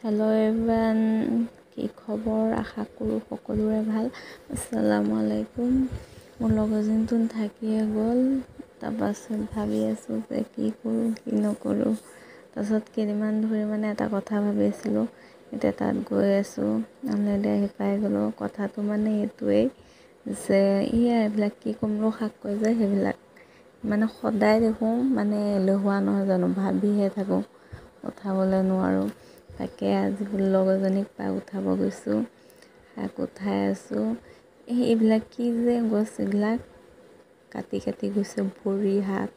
Hello' everyone, কি খবৰ? আশা কৰোঁ সকলোৰে ভাল। আসসালামু আলাইকুম। মোৰ লগৰজনীটো থাকিয়ে গ'ল। তাৰপাছত ভাবি আছোঁ যে কি কৰোঁ কি নকৰোঁ। তাৰপাছত কেইদিনমান ধৰি এটা কথা ভাবি আছিলোঁ। এতিয়া তাত গৈ আছোঁ, অলৰেডি আহি পাই গ'লোঁ। কথাটো এইটোৱেই যে এইবিলাক কি কোমল শাক কয় যে সেইবিলাক সদায় দেখোঁ এলেহুৱা নহয় জানো, ভাবিহে থাকোঁ, উঠাবলৈ নোৱাৰোঁ। তাকে আজি লগৰজনীক পাই উঠাব গৈছোঁ, শাক উঠাই আছোঁ। এইবিলাক কি যে গছ, এইবিলাক কাটি কাটি গৈছে, ভৰি হাত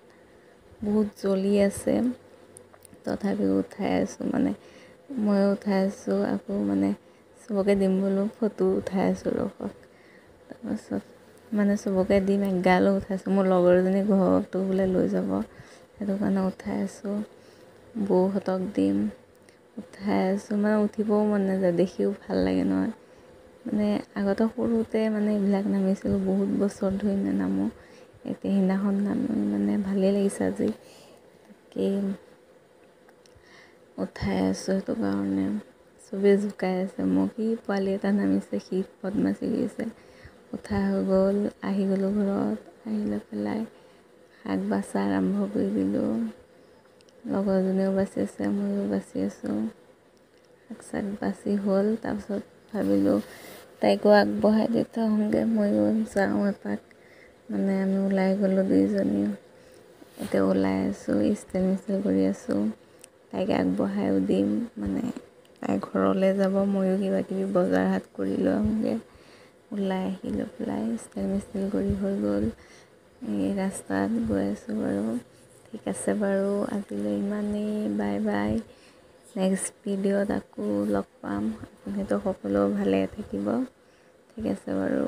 বহুত জ্বলি আছে। তথাপিও উঠাই আছোঁ, ময়ো উঠাই আছোঁ। আকৌ চবকে দিম বোলো, ফটো উঠাই আছোঁ ৰখক। তাৰপাছত চবকে দিম, এগালো উঠাইছোঁ। মোৰ লগৰজনী ঘৰতো বোলে লৈ যাব, সেইটো কাৰণে উঠাই আছোঁ। বৌহঁতক দিম, উঠাই আছোঁ। উঠিবও মন নাযায়, দেখিও ভাল লাগে নহয়। আগতে সৰুতে এইবিলাক নামিছিলোঁ, বহুত বছৰ ধৰি নানামো। এতিয়া সিদিনাখন নামি ভালেই লাগিছে আজি। তাকেই উঠাই আছোঁ, সেইটো কাৰণে চবেই জোকাই আছে মোক, কি পোৱালি এটা নামিছে, সি বদমাছি কৰিছে। উঠা হৈ গ'ল, আহি গ'লোঁ ঘৰত। আহি লৈ পেলাই শাক বাচা আৰম্ভ কৰি দিলোঁ। লগৰজনীও বাচি আছে, ময়ো বাচি আছোঁ। শাক চাক বাচি হ'ল। তাৰপিছত ভাবিলোঁ তাইকো আগবঢ়াই দি থৈ আহোঁগৈ, ময়ো যাওঁ এপাক। আমি ওলাই গ'লোঁ দুইজনীও। এতিয়া ওলাই আছোঁ, ষ্টাইল মিষ্টাইল কৰি আছোঁ। তাইক আগবঢ়াইও দিম, তাই ঘৰলৈ যাব, ময়ো কিবা কিবি বজাৰ হাট কৰি লৈ আহোঁগৈ। ওলাই আহি লৈ পেলাই ষ্টাইল মিষ্টাইল কৰি হৈ গ'ল। এই ৰাস্তাত গৈ আছোঁ বাৰু। ঠিক আছে বাৰু, আজিলৈ ইমানেই। Bye bye. নেক্সট ভিডিঅ'ত আকৌ লগ পাম। আপুনিতো সকলো ভালে থাকিব। ঠিক আছে বাৰু।